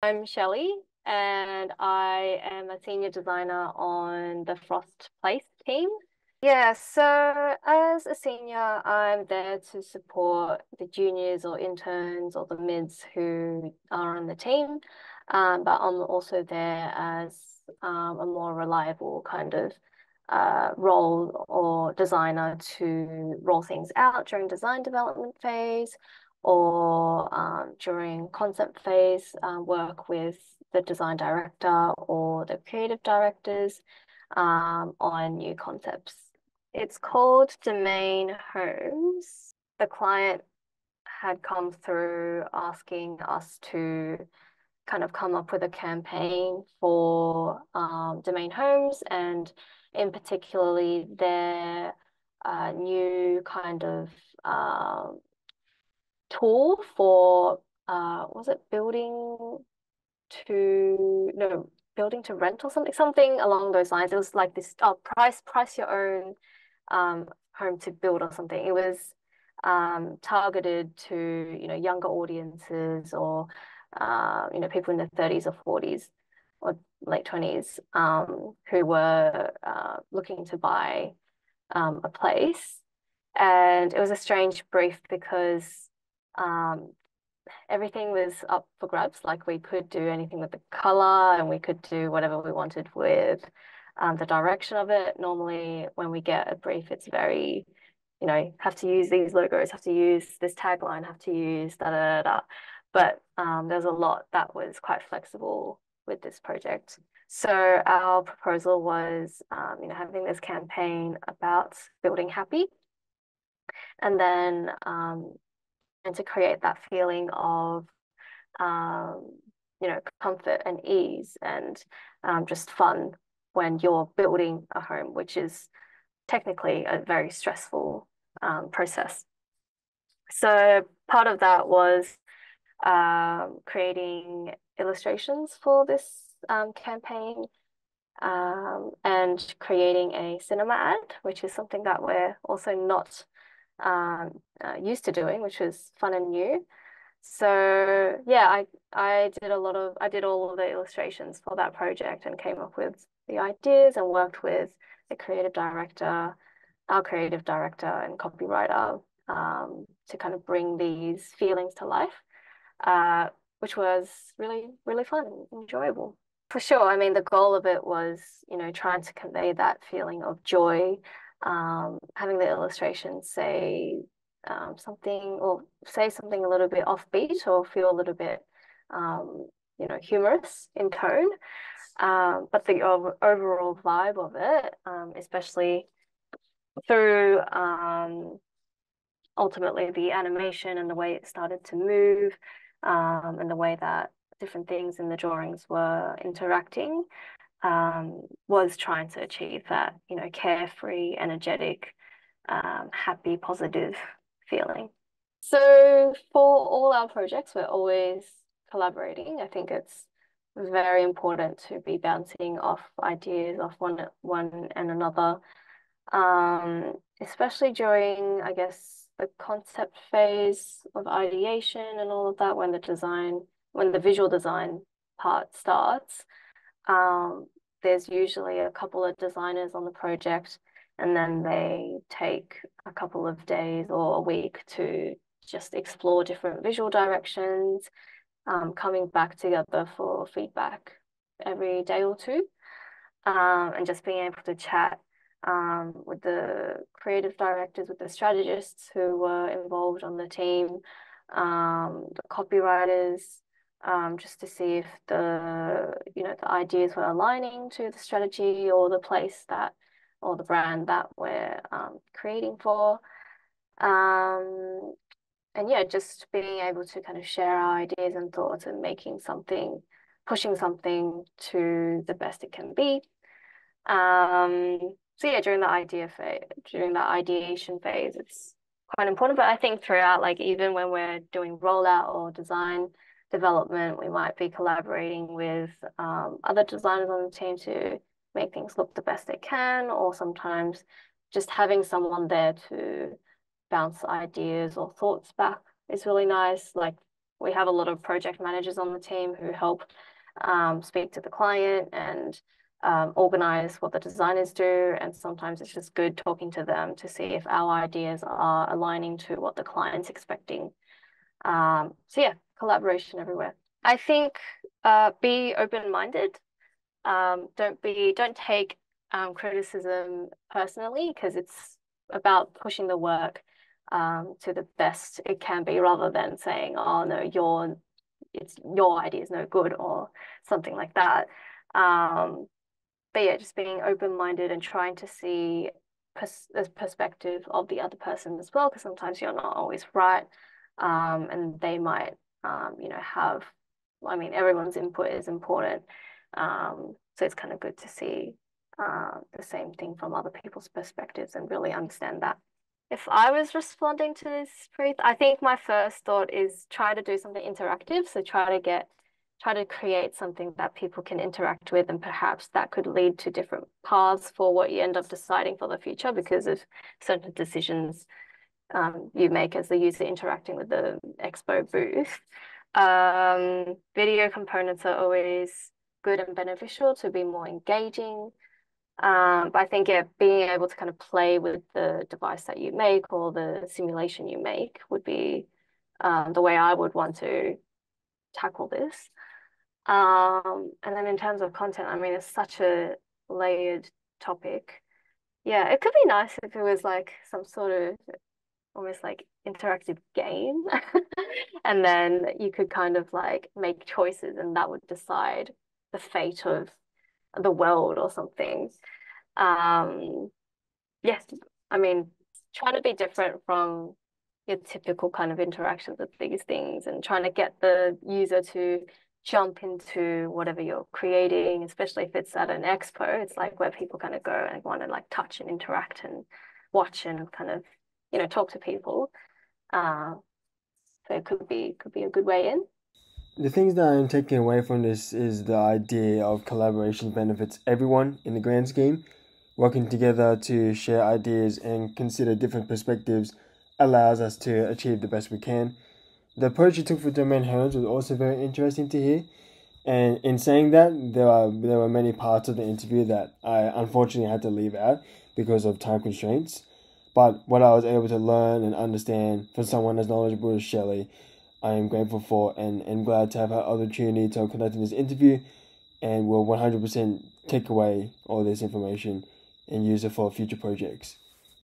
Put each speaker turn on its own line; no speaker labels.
I'm Shelly, and I am a senior designer on the Frost Place team. Yeah, so as a senior, I'm there to support the juniors or interns or the mids who are on the team. But I'm also there as a more reliable kind of role or designer to roll things out during design development phase or during concept phase, work with the design director or the creative directors on new concepts. It's called Domain Homes. The client had come through asking us to kind of come up with a campaign for Domain Homes and in particularly their new kind of tool for was it building to rent or something along those lines. It was like this price your own home to build or something. It was targeted to younger audiences or people in their 30s or 40s or late 20s who were looking to buy a place. And it was a strange brief because um, everything was up for grabs. Like we could do anything with the color and we could do whatever we wanted with the direction of it. Normally, when we get a brief, it's very, have to use these logos, have to use this tagline, have to use da da da da. But there's a lot that was quite flexible with this project. So our proposal was, having this campaign about building happy, and then and to create that feeling of um, comfort and ease and just fun when you're building a home, which is technically a very stressful process. So part of that was creating illustrations for this campaign and creating a cinema ad, which is something that we're also not used to doing, which was fun and new. So yeah, I did all of the illustrations for that project and came up with the ideas and worked with the creative director, our creative director and copywriter to kind of bring these feelings to life, which was really, really fun and enjoyable. For sure. I mean, the goal of it was, trying to convey that feeling of joy, having the illustrations something or say something a little bit offbeat or feel a little bit, humorous in tone. But the overall vibe of it, especially through ultimately the animation and the way it started to move, and the way that different things in the drawings were interacting, was trying to achieve that, carefree, energetic, happy, positive feeling. So for all our projects, we're always collaborating. I think it's very important to be bouncing off ideas off one and another, especially during, I guess, the concept phase of ideation and all of that, when the visual design part starts. There's usually a couple of designers on the project, and then they take a couple of days or a week to just explore different visual directions, coming back together for feedback every day or two, and just being able to chat with the creative directors, with the strategists who were involved on the team, the copywriters, just to see if the ideas were aligning to the strategy or the place that or the brand that we're creating for. And yeah, just being able to kind of share our ideas and thoughts and pushing something to the best it can be. So yeah, during the ideation phase, it's quite important. But I think throughout, like even when we're doing rollout or design development, we might be collaborating with other designers on the team to make things look the best they can, or sometimes just having someone there to bounce ideas or thoughts back is really nice. Like we have a lot of project managers on the team who help speak to the client and organize what the designers do. And sometimes it's just good talking to them to see if our ideas are aligning to what the client's expecting. So yeah, collaboration everywhere. I think be open-minded. Don't take criticism personally because it's about pushing the work to the best it can be rather than saying, oh no, your idea is no good or something like that. But yeah, just being open-minded and trying to see the perspective of the other person as well, because sometimes you're not always right. And they might, have, I mean, everyone's input is important. So it's kind of good to see the same thing from other people's perspectives and really understand that. If I was responding to this, Preet, I think my first thought is try to do something interactive. So try to create something that people can interact with, and perhaps that could lead to different paths for what you end up deciding for the future because of certain decisions you make as the user interacting with the expo booth. Video components are always good and beneficial to be more engaging. But I think yeah, being able to kind of play with the device that you make or the simulation you make would be the way I would want to tackle this. And then in terms of content, I mean, it's such a layered topic. Yeah, it could be nice if it was like some sort of almost like interactive game. And then you could kind of like make choices and that would decide the fate of the world or something. Um, yes, I mean, trying to be different from your typical kind of interactions with these things and trying to get the user to jump into whatever you're creating, especially if it's at an expo. It's like where people kind of go and want to like touch and interact and watch and kind of, talk to people. Uh, so it could be a good way in.
The things that I'm taking away from this is the idea of collaboration benefits everyone in the grand scheme. Working together to share ideas and consider different perspectives allows us to achieve the best we can. The approach you took for domain hearings was also very interesting to hear. And in saying that, there were many parts of the interview that I unfortunately had to leave out because of time constraints. But what I was able to learn and understand from someone as knowledgeable as Shelley, I am grateful for and glad to have had opportunity to conduct this interview and will 100% take away all this information and use it for future projects.